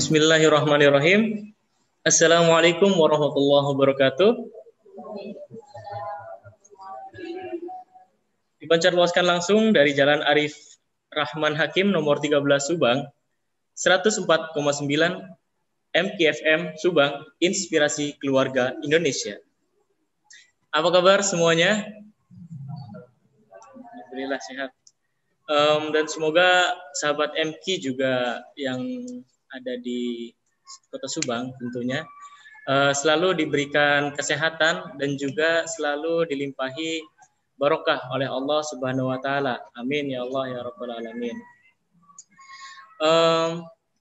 Bismillahirrahmanirrahim. Assalamualaikum warahmatullahi wabarakatuh. Dipancarluaskan langsung dari Jalan Arif Rahman Hakim nomor 13 Subang, 104,9 MKFM Subang, Inspirasi Keluarga Indonesia. Apa kabar semuanya? Alhamdulillah sehat. Dan semoga sahabat MK juga yang ada di Kota Subang tentunya selalu diberikan kesehatan dan juga selalu dilimpahi barokah oleh Allah Subhanahu wa taala. Amin ya Allah ya rabbal alamin.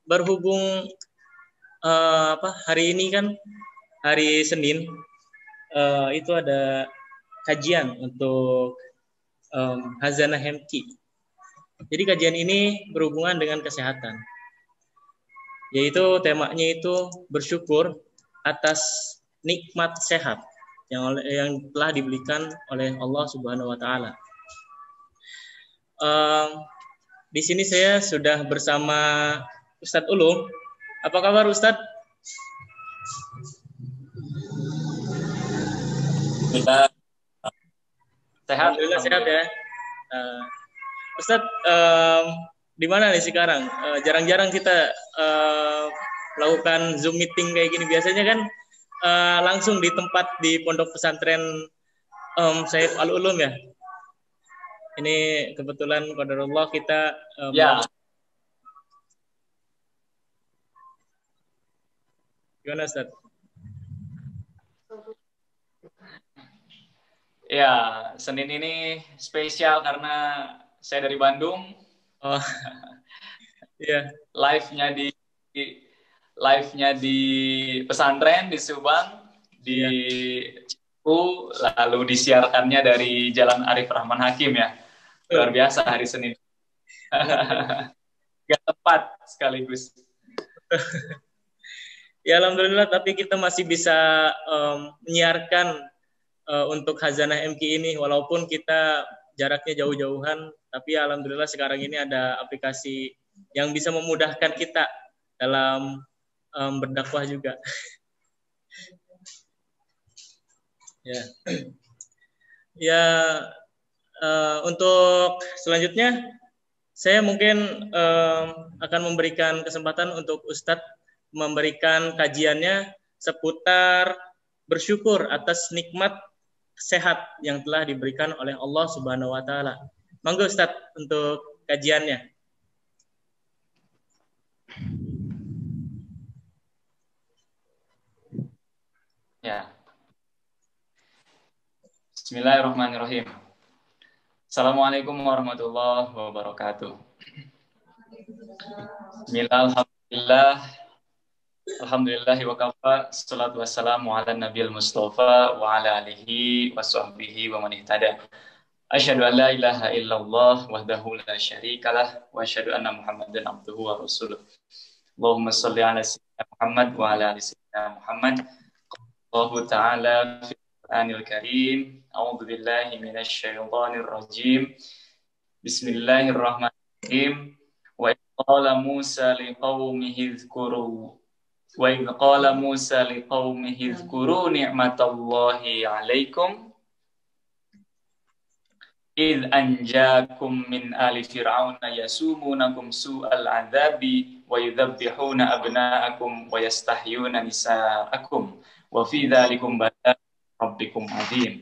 Berhubung hari ini kan hari Senin, itu ada kajian untuk Hazanah MK. Jadi kajian ini berhubungan dengan kesehatan. Yaitu temanya itu bersyukur atas nikmat sehat yang telah diberikan oleh Allah Subhanahu wa taala. Di sini saya sudah bersama Ustadz Ulum. Apa kabar Ustadz? Kita sehat. Alhamdulillah sehat ya. Ustadz, di mana nih sekarang? Jarang-jarang kita melakukan Zoom meeting kayak gini. Biasanya kan langsung di tempat di pondok pesantren Saif Al-Ulum ya. Ini kebetulan qadarullah kita ya. Gimana Ustaz? Ya, Senin ini spesial karena saya dari Bandung. Oh, iya. Live-nya di pesantren di Subang, di Cipu, lalu disiarkannya dari Jalan Arif Rahman Hakim ya. Luar biasa hari Senin. Gak tepat sekaligus. Ya alhamdulillah, tapi kita masih bisa menyiarkan untuk Hazanah MK ini walaupun kita jaraknya jauh-jauhan, tapi alhamdulillah sekarang ini ada aplikasi yang bisa memudahkan kita dalam berdakwah juga. Ya, untuk selanjutnya saya mungkin akan memberikan kesempatan untuk Ustadz memberikan kajiannya seputar bersyukur atas nikmat sehat yang telah diberikan oleh Allah Subhanahu wa taala. Monggo Ustadz untuk kajiannya. Ya. Bismillahirrahmanirrahim. Assalamualaikum warahmatullahi wabarakatuh. Bismillahirrahmanirrahim. Alhamdulillahi wa kafa, salatu wassalamu ala nabiyil mustafa wa ala alihi wa sahbihi wa man ihtada. Asyhadu an la ilaha illallah wahdahu la syarikalah wa asyhadu anna Muhammadan abduhu wa rasuluh. Allahumma shalli ala sayyidina Muhammad wa ala ali sayyidina Muhammad. Allahu ta'ala fil Qur'anil Karim. A'udzu billahi minasy syaithanir rajim. Bismillahirrahmanirrahim. Wa qala Musa liqaumihi dzkuru وَإِذْ قَالَ مُوسَى لِقَوْمِهِ اذْكُرُوا نِعْمَةَ اللَّهِ عَلَيْكُمْ إِذْ أَنْجَاكُمْ مِنْ آلِ فِرْعَوْنَ يَسُومُونَكُمْ سُوءَ الْعَذَابِ وَيُذَبِّحُونَ أَبْنَاءَكُمْ وَيَسْتَحْيُونَ نِسَاءَكُمْ وَفِي ذَلِكُمْ بَلَاءٌ رَبِّكُمْ عَظِيمٌ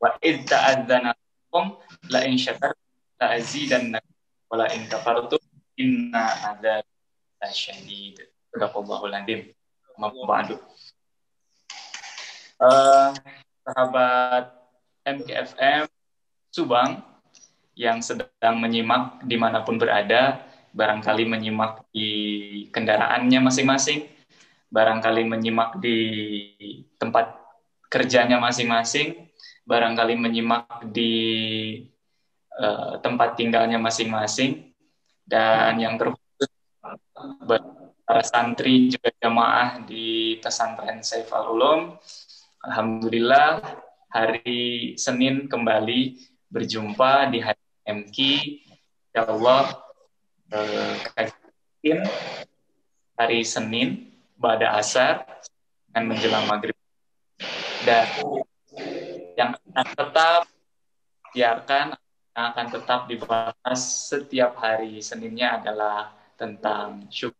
وَإِذْ تَأَذَّنَ رَبُّكُمْ لَئِنْ شَكَرْتُمْ لَأَزِيدَنَّكُمْ وَلَئِنْ كَفَرْتُمْ إِنَّ عَذَابِي لَشَدِيدٌ. Sadaqallahul Azim. Sahabat MKFM Subang yang sedang menyimak dimanapun berada, barangkali menyimak di kendaraannya masing-masing, barangkali menyimak di tempat kerjanya masing-masing, barangkali menyimak di tempat tinggalnya masing-masing, dan yang terkhusus para santri juga jamaah di pesantren Saif Al-Ulum. Alhamdulillah hari Senin kembali berjumpa di hari MK. Insyaallah kajian hari Senin pada asar dan menjelang maghrib. Dan yang akan tetap biarkan akan tetap dibahas setiap hari Seninnya adalah tentang syukur.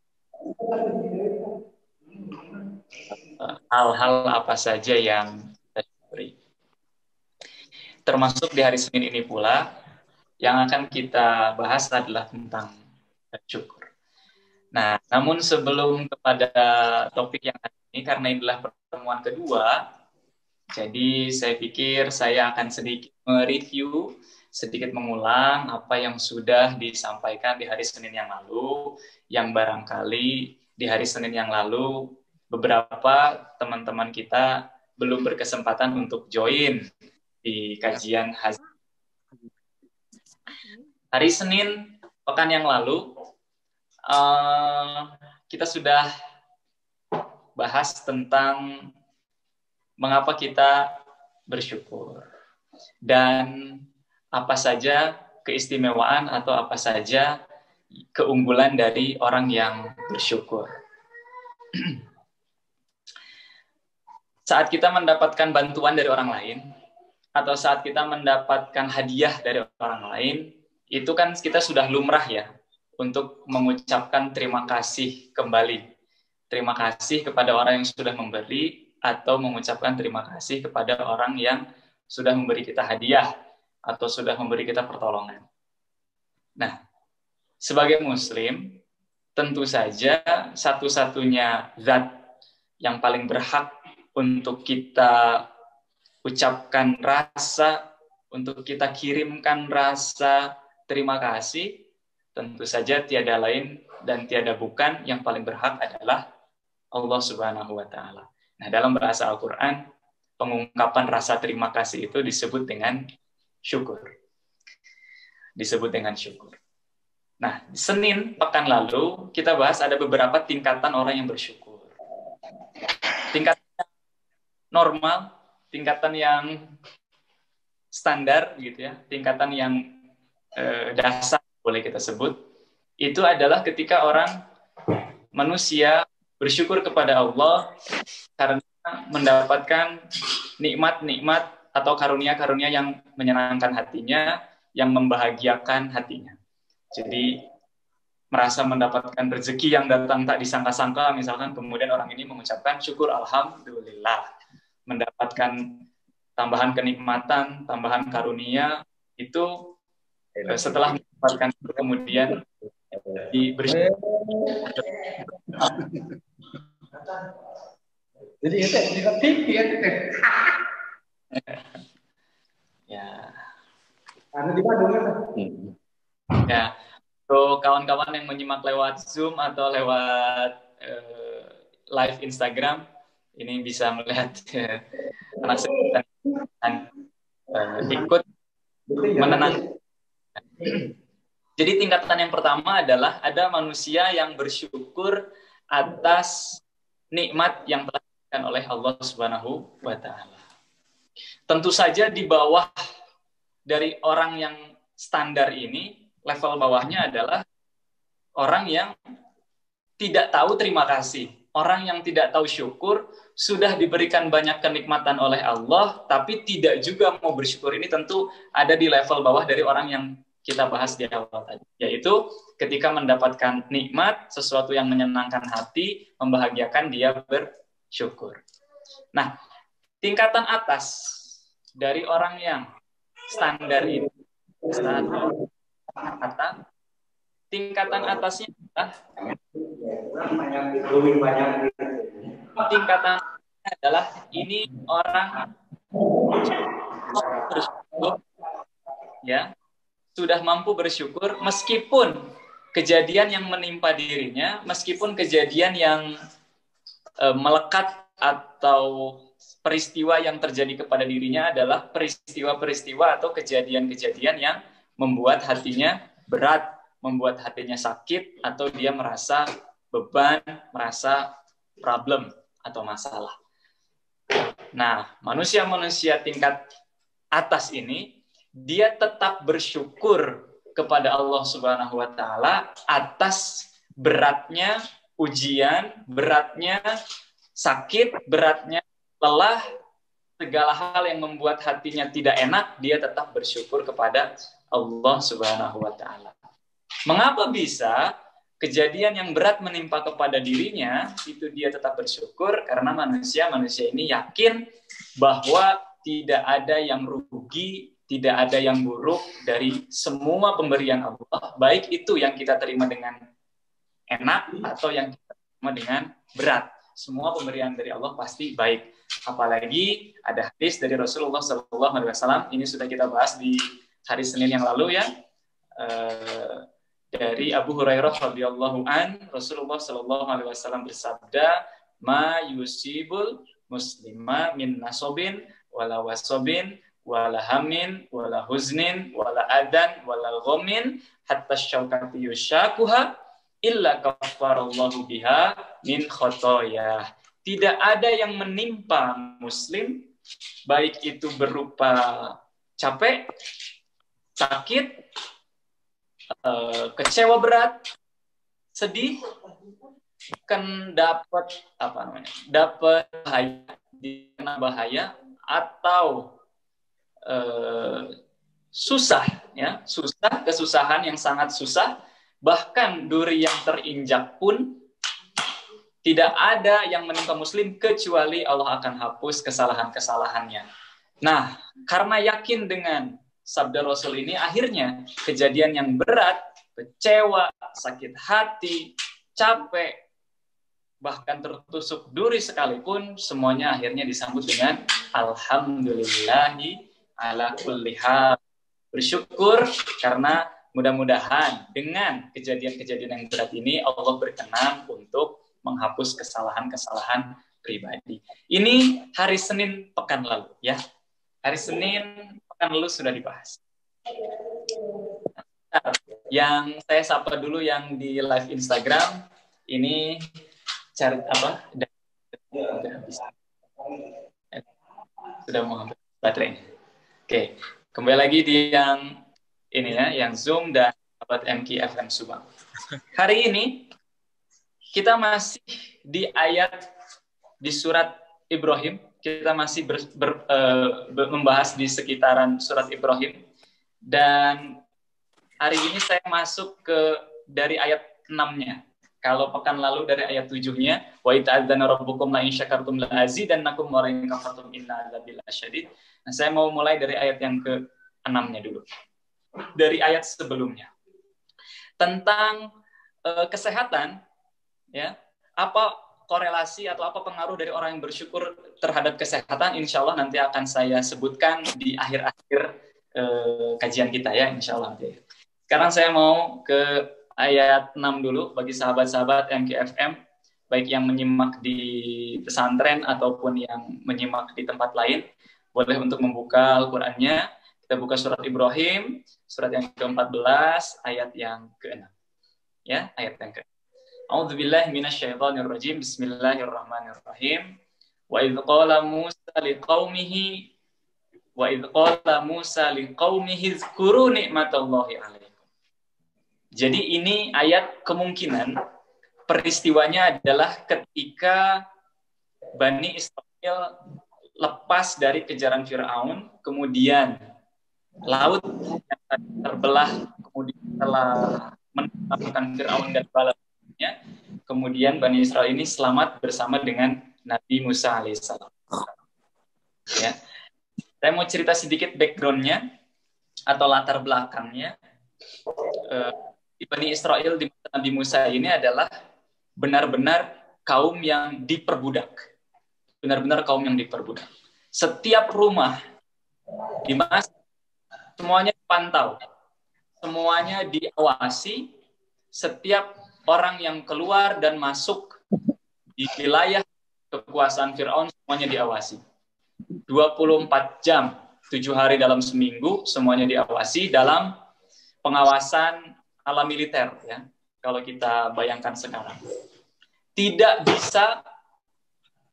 Hal-hal apa saja yang kita syukuri. Termasuk di hari Senin ini pula, yang akan kita bahas adalah tentang syukur. Nah, namun sebelum kepada topik yang hari ini, karena inilah pertemuan kedua, jadi saya pikir saya akan sedikit mereview, sedikit mengulang apa yang sudah disampaikan di hari Senin yang lalu, yang barangkali di hari Senin yang lalu beberapa teman-teman kita belum berkesempatan untuk join di kajian haji. Hari Senin pekan yang lalu kita sudah bahas tentang mengapa kita bersyukur dan apa saja keistimewaan atau apa saja keunggulan dari orang yang bersyukur. Saat kita mendapatkan bantuan dari orang lain atau saat kita mendapatkan hadiah dari orang lain, itu kan kita sudah lumrah ya untuk mengucapkan terima kasih kembali. Terima kasih kepada orang yang sudah memberi atau mengucapkan terima kasih kepada orang yang sudah memberi kita hadiah atau sudah memberi kita pertolongan. Nah, sebagai muslim, tentu saja satu-satunya zat yang paling berhak untuk kita ucapkan rasa, untuk kita kirimkan rasa terima kasih, tentu saja tiada lain dan tiada bukan yang paling berhak adalah Allah Subhanahu wa Ta'ala. Nah, dalam bahasa Al-Quran, pengungkapan rasa terima kasih itu disebut dengan syukur. Disebut dengan syukur. Nah, Senin pekan lalu kita bahas ada beberapa tingkatan orang yang bersyukur. Tingkatan normal, tingkatan yang standar gitu ya, tingkatan yang dasar boleh kita sebut, itu adalah ketika orang manusia bersyukur kepada Allah karena mendapatkan nikmat-nikmat atau karunia-karunia yang menyenangkan hatinya, yang membahagiakan hatinya. Jadi merasa mendapatkan rezeki yang datang tak disangka-sangka, misalkan kemudian orang ini mengucapkan syukur alhamdulillah, mendapatkan tambahan kenikmatan, tambahan karunia, itu setelah mendapatkan itu kemudian bersyukur. Jadi itu di TV ya. Karena di Bandung kan. Ya. Untuk kawan-kawan yang menyimak lewat Zoom atau lewat live Instagram, ini bisa melihat anak saya ikut menenang. Jadi tingkatan yang pertama adalah ada manusia yang bersyukur atas nikmat yang telah diberikan oleh Allah Subhanahu wa Ta'ala. Tentu saja di bawah dari orang yang standar ini, level bawahnya adalah orang yang tidak tahu terima kasih. Orang yang tidak tahu syukur, sudah diberikan banyak kenikmatan oleh Allah, tapi tidak juga mau bersyukur. Ini tentu ada di level bawah dari orang yang kita bahas di awal tadi. Yaitu ketika mendapatkan nikmat, sesuatu yang menyenangkan hati, membahagiakan, dia bersyukur. Nah, tingkatan atas dari orang yang standar ini, tingkatan atasnya adalah ini orang bersyukur, ya, sudah mampu bersyukur meskipun kejadian yang menimpa dirinya, meskipun kejadian yang melekat atau peristiwa yang terjadi kepada dirinya adalah peristiwa-peristiwa atau kejadian-kejadian yang membuat hatinya berat, membuat hatinya sakit, atau dia merasa beban, merasa problem atau masalah. Nah, manusia-manusia tingkat atas ini, dia tetap bersyukur kepada Allah Subhanahu wa Ta'ala atas beratnya ujian, beratnya sakit, beratnya lelah, segala hal yang membuat hatinya tidak enak, dia tetap bersyukur kepada Allah Subhanahu wa Ta'ala. Mengapa bisa kejadian yang berat menimpa kepada dirinya, itu dia tetap bersyukur? Karena manusia ini yakin bahwa tidak ada yang rugi, tidak ada yang buruk dari semua pemberian Allah, baik itu yang kita terima dengan enak atau yang kita terima dengan berat. Semua pemberian dari Allah pasti baik. Apalagi ada hadis dari Rasulullah SAW, ini sudah kita bahas di hari Senin yang lalu ya, dari Abu Hurairah radhiyallahu an, Rasulullah SAW bersabda, ma yusibul muslima min nasobin wala wasobin wala hamin wala huznin wala adan wala ghamin hatta syaukati yushakuha illa kafarallahu biha min khotoyah. Tidak ada yang menimpa muslim, baik itu berupa capek, sakit, kecewa berat, sedih, kan dapat dapat bahaya atau susah, kesusahan yang sangat susah, bahkan duri yang terinjak pun tidak ada yang menimpa muslim kecuali Allah akan hapus kesalahan-kesalahannya. Nah, karena yakin dengan sabda Rasul ini, akhirnya kejadian yang berat, kecewa, sakit hati, capek, bahkan tertusuk duri sekalipun, semuanya akhirnya disambut dengan alhamdulillahi ala kulli hal. Bersyukur karena mudah-mudahan dengan kejadian-kejadian yang berat ini Allah berkenan untuk menghapus kesalahan-kesalahan pribadi. Ini hari Senin pekan lalu ya. Hari Senin pekan lalu sudah dibahas. Yang saya sapa dulu yang di live Instagram, ini cari apa? Sudah mau habis baterainya. Oke, kembali lagi di yang ini ya, yang Zoom dan sahabat MQ FM Subang. Hari ini kita masih di surat Ibrahim. Kita masih membahas di sekitaran surat Ibrahim. Dan hari ini saya masuk dari ayat 6-nya. Kalau pekan lalu dari ayat 7-nya, wa ita'adzana rabbukum la in syakartum la azidannakum wa in kafartum inna adzabi lasyadid. Nah, saya mau mulai dari ayat yang ke-6-nya dulu. Dari ayat sebelumnya. Tentang kesehatan, ya, apa korelasi atau apa pengaruh dari orang yang bersyukur terhadap kesehatan, insya Allah nanti akan saya sebutkan di akhir-akhir kajian kita ya, insya Allah. Sekarang saya mau ke ayat 6 dulu bagi sahabat-sahabat MKFM, baik yang menyimak di pesantren ataupun yang menyimak di tempat lain, boleh untuk membuka Al-Qur'annya. Kita buka surat Ibrahim, surat yang ke-14, ayat yang ke-6. Ya, ayat yang ke-6. A'udzubillahi minasyaitonirrajim. Bismillahirrahmanirrahim. Wa idz qala Musa liqaumihi dzkuru ni'matallahi 'alaikum. Jadi ini ayat kemungkinan peristiwanya adalah ketika Bani Israil lepas dari kejaran Fir'aun, kemudian laut yang terbelah, kemudian telah menaklukkan Fir'aun dan bala tentara, kemudian Bani Israil ini selamat bersama dengan Nabi Musa alaihissalam. Ya. Saya mau cerita sedikit background-nya atau latar belakangnya. Di Bani Israil di Nabi Musa ini adalah benar-benar kaum yang diperbudak. Benar-benar kaum yang diperbudak. Setiap rumah di Mesir semuanya dipantau, semuanya diawasi. Setiap orang yang keluar dan masuk di wilayah kekuasaan Fir'aun semuanya diawasi. 24 jam, 7 hari dalam seminggu, semuanya diawasi dalam pengawasan ala militer, ya. Kalau kita bayangkan sekarang. Tidak bisa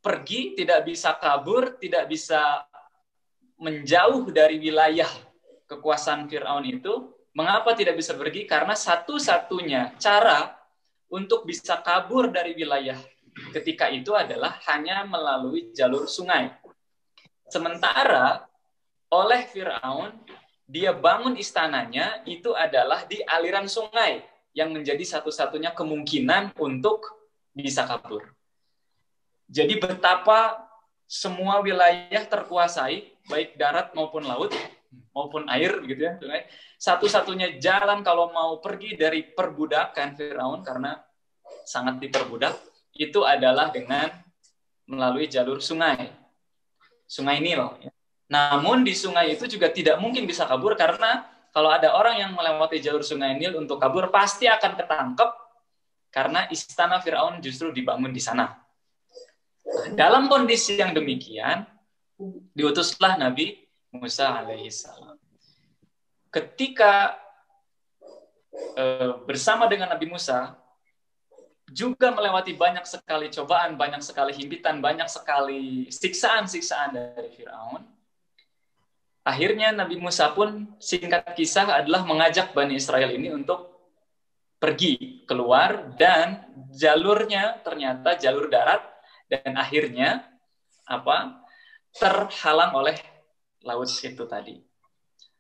pergi, tidak bisa kabur, tidak bisa menjauh dari wilayah kekuasaan Fir'aun itu. Mengapa tidak bisa pergi? Karena satu-satunya cara untuk bisa kabur dari wilayah ketika itu adalah hanya melalui jalur sungai. Sementara oleh Firaun, dia bangun istananya itu adalah di aliran sungai yang menjadi satu-satunya kemungkinan untuk bisa kabur. Jadi betapa semua wilayah terkuasai, baik darat maupun laut, maupun air, gitu ya. Satu-satunya jalan kalau mau pergi dari perbudakan Firaun, karena sangat diperbudak, itu adalah dengan melalui jalur sungai. Sungai Nil. Namun di sungai itu juga tidak mungkin bisa kabur, karena kalau ada orang yang melewati jalur sungai Nil untuk kabur, pasti akan ketangkep, karena istana Firaun justru dibangun di sana. Dalam kondisi yang demikian, diutuslah Nabi Musa alaihissalam. Ketika bersama dengan Nabi Musa, juga melewati banyak sekali cobaan, banyak sekali himpitan, banyak sekali siksaan-siksaan dari Firaun. Akhirnya Nabi Musa pun, singkat kisah, adalah mengajak Bani Israel ini untuk pergi keluar, dan jalurnya ternyata jalur darat, dan akhirnya terhalang oleh laut itu tadi.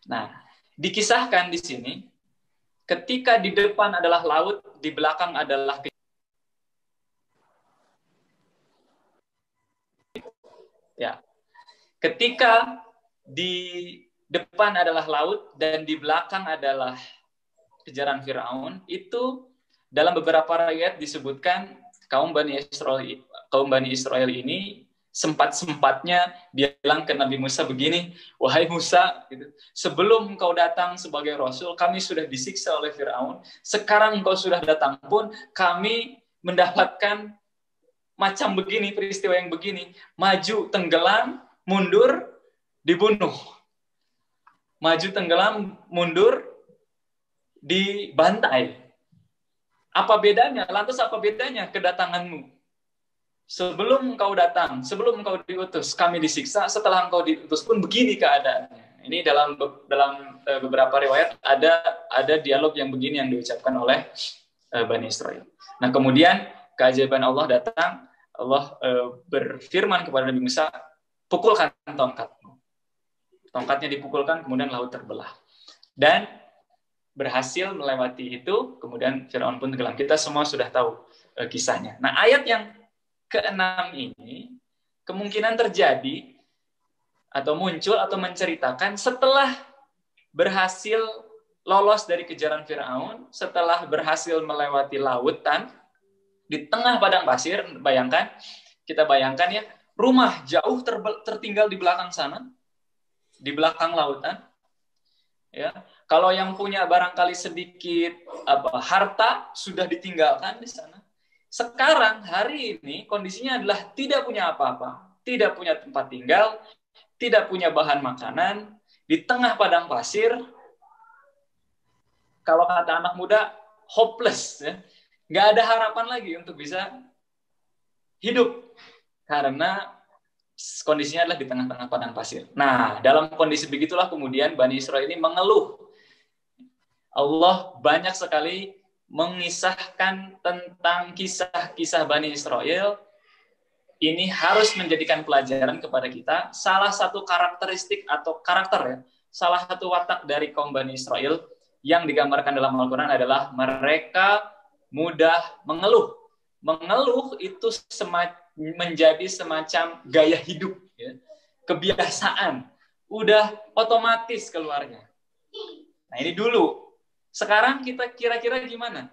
Nah, dikisahkan di sini, ketika di depan adalah laut, di belakang adalah ya. Ketika di depan adalah laut dan di belakang adalah kejaran Firaun, itu dalam beberapa riwayat disebutkan kaum Bani Israel ini sempat-sempatnya bilang ke Nabi Musa begini, wahai Musa, gitu, sebelum engkau datang sebagai Rasul, kami sudah disiksa oleh Firaun. Sekarang engkau sudah datang pun, kami mendapatkan macam begini, peristiwa yang begini. Maju, tenggelam, mundur, dibunuh. Maju, tenggelam, mundur, dibantai. Apa bedanya? Lantas apa bedanya kedatanganmu? Sebelum engkau datang, sebelum engkau diutus, kami disiksa. Setelah engkau diutus pun begini keadaannya. Ini dalam beberapa riwayat ada dialog yang begini yang diucapkan oleh Bani Israel. Nah, kemudian keajaiban Allah datang. Allah berfirman kepada Nabi Musa, pukulkan tongkatmu. Tongkatnya dipukulkan, kemudian laut terbelah. Dan berhasil melewati itu, kemudian Firaun pun tenggelam. Kita semua sudah tahu kisahnya. Nah, ayat yang ke-6 ini kemungkinan terjadi atau muncul atau menceritakan setelah berhasil lolos dari kejaran Firaun, setelah berhasil melewati lautan di tengah padang pasir. Kita bayangkan ya, rumah jauh tertinggal di belakang sana, di belakang lautan. Ya, kalau yang punya barangkali sedikit harta sudah ditinggalkan di sana. Sekarang hari ini kondisinya adalah tidak punya apa-apa, tidak punya tempat tinggal, tidak punya bahan makanan, di tengah padang pasir. Kalau kata anak muda, hopeless, ya. Nggak ada harapan lagi untuk bisa hidup karena kondisinya adalah di tengah-tengah padang pasir. Nah, dalam kondisi begitulah kemudian Bani Israel ini mengeluh. Allah banyak sekali mengisahkan tentang kisah-kisah Bani Israel. Ini harus menjadikan pelajaran kepada kita. Salah satu karakteristik atau karakter ya, salah satu watak dari kaum Bani Israel yang digambarkan dalam Al-Quran adalah mereka mudah mengeluh. Mengeluh itu menjadi semacam gaya hidup, ya. Kebiasaan, udah otomatis keluarnya. Nah, ini dulu. Sekarang kita kira-kira gimana?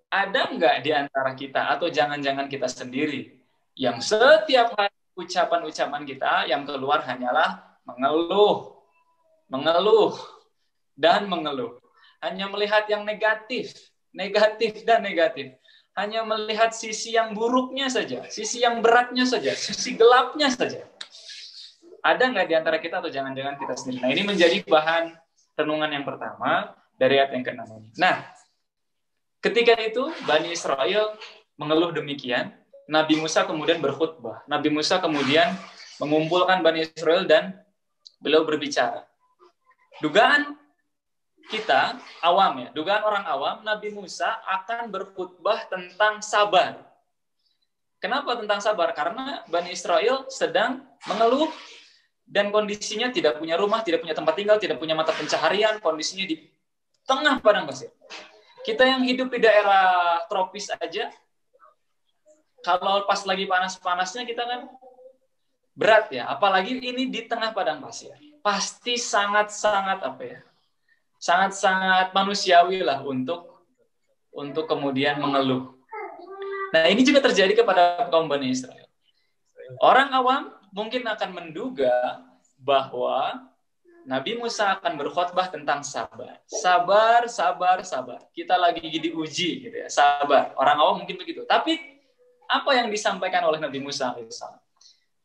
Ada nggak di antara kita, atau jangan-jangan kita sendiri, yang setiap hari ucapan-ucapan kita yang keluar hanyalah mengeluh, dan mengeluh. Hanya melihat yang negatif, dan negatif. Hanya melihat sisi yang buruknya saja, sisi yang beratnya saja, sisi gelapnya saja. Ada nggak di antara kita, atau jangan-jangan kita sendiri? Nah, ini menjadi bahan renungan yang pertama dari ayat yang ke-6 ini. Nah, ketika itu Bani Israel mengeluh demikian, Nabi Musa kemudian berkhutbah. Nabi Musa kemudian mengumpulkan Bani Israel dan beliau berbicara. Dugaan kita awam ya, dugaan orang awam, Nabi Musa akan berkhutbah tentang sabar. Kenapa tentang sabar? Karena Bani Israel sedang mengeluh dan kondisinya tidak punya rumah, tidak punya tempat tinggal, tidak punya mata pencaharian, kondisinya di tengah padang pasir. Kita yang hidup di daerah tropis aja, kalau pas lagi panas-panasnya kita kan berat ya, apalagi ini di tengah padang pasir. Pasti sangat-sangat apa ya? Sangat-sangat manusiawi lah untuk kemudian mengeluh. Nah, ini juga terjadi kepada kaum Bani Israel. Orang awam mungkin akan menduga bahwa Nabi Musa akan berkhutbah tentang sabar. Sabar, sabar, sabar. Kita lagi diuji gitu ya, sabar. Orang awam mungkin begitu. Tapi apa yang disampaikan oleh Nabi Musa alaihissalam?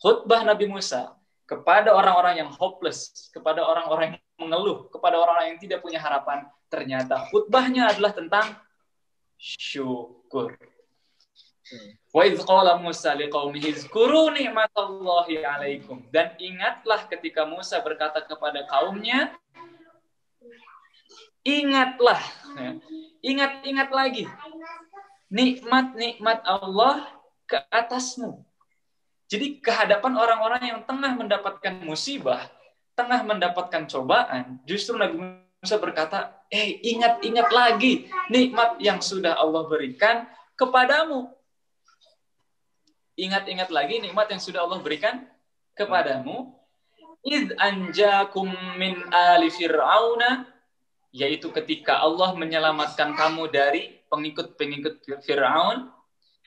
Khutbah Nabi Musa kepada orang-orang yang hopeless, kepada orang-orang yang mengeluh, kepada orang-orang yang tidak punya harapan, ternyata khutbahnya adalah tentang syukur. Wa idz qala Musa liqaumihi zkuru ni'matallahi 'alaikum. Dan ingatlah ketika Musa berkata kepada kaumnya, ingatlah, ingat lagi nikmat-nikmat Allah ke atasmu. Jadi kehadapan orang-orang yang tengah mendapatkan musibah, tengah mendapatkan cobaan, justru Nabi Musa berkata, ingat lagi nikmat yang sudah Allah berikan kepadamu. Ingat lagi nikmat yang sudah Allah berikan kepadamu. Idh anjakum min ali fir'auna, yaitu ketika Allah menyelamatkan kamu dari pengikut-pengikut Fir'aun,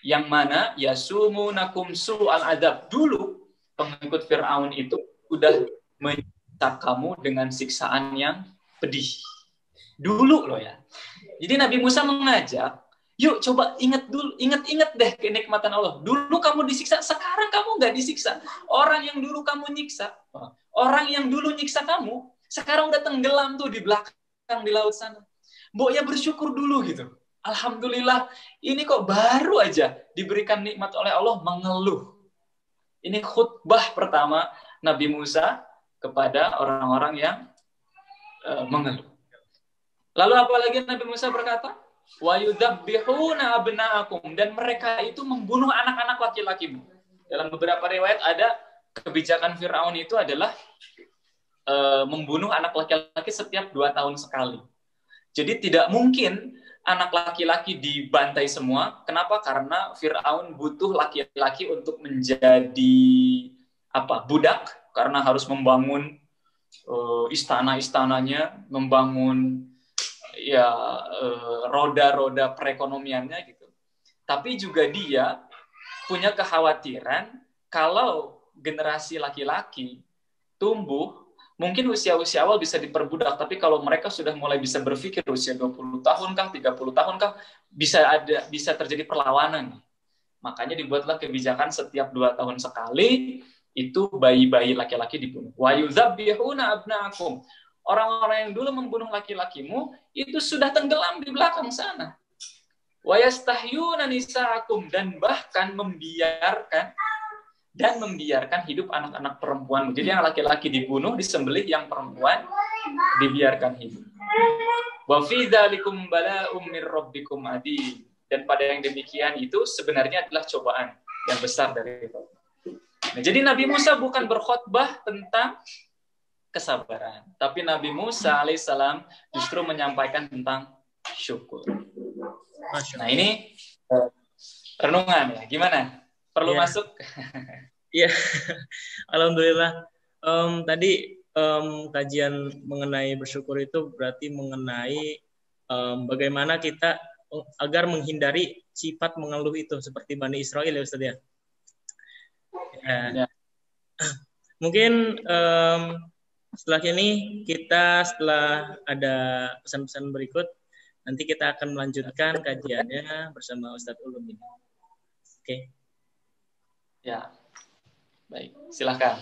yang mana yasumunakum su'al adab. Dulu pengikut Fir'aun itu sudah menyiksa kamu dengan siksaan yang pedih. Dulu loh ya. Jadi Nabi Musa mengajak, yuk coba ingat deh kenikmatan Allah. Dulu kamu disiksa, sekarang kamu nggak disiksa. Orang yang dulu kamu nyiksa, orang yang dulu nyiksa kamu, sekarang udah tenggelam tuh di belakang di laut sana. Mbok ya bersyukur dulu gitu. Alhamdulillah, ini kok baru aja diberikan nikmat oleh Allah, mengeluh. Ini khutbah pertama Nabi Musa kepada orang-orang yang mengeluh. Lalu apalagi Nabi Musa berkata, wa yudabbihuna abna'akum, dan mereka itu membunuh anak-anak laki-lakimu. Dalam beberapa riwayat ada kebijakan Firaun itu adalah membunuh anak laki-laki setiap 2 tahun sekali. Jadi tidak mungkin anak laki-laki dibantai semua. Kenapa? Karena Firaun butuh laki-laki untuk menjadi budak, karena harus membangun istana-istananya, membangun roda-roda perekonomiannya gitu. Tapi juga dia punya kekhawatiran kalau generasi laki-laki tumbuh, mungkin usia-usia awal bisa diperbudak, tapi kalau mereka sudah mulai bisa berpikir usia 20 tahun kah, 30 tahun kah, bisa terjadi perlawanan. Makanya dibuatlah kebijakan setiap 2 tahun sekali itu bayi-bayi laki-laki dibunuh. Wa yuzabbihuna abna'akum. Orang-orang yang dulu membunuh laki-lakimu itu sudah tenggelam di belakang sana. Wa yastahyuna nisa'akum, dan bahkan membiarkan hidup anak-anak perempuan. Jadi yang laki-laki dibunuh, disembelih, yang perempuan dibiarkan hidup. Wa fi dzalikum bala'um mir rabbikum adzim. Dan pada yang demikian itu sebenarnya adalah cobaan yang besar dari Allah. Nah, jadi Nabi Musa bukan berkhutbah tentang kesabaran, tapi Nabi Musa alaihissalam justru menyampaikan tentang syukur. Nah, ini renungan ya, gimana? Perlu masuk? Iya, alhamdulillah. Tadi kajian mengenai bersyukur itu berarti mengenai bagaimana kita agar menghindari sifat mengeluh itu seperti Bani Israel ya Ustaz ya. Ya. Mungkin setelah ini setelah ada pesan-pesan berikut, nanti kita akan melanjutkan kajiannya bersama Ustadz Ulum ini. Oke. Ya, baik. Silakan.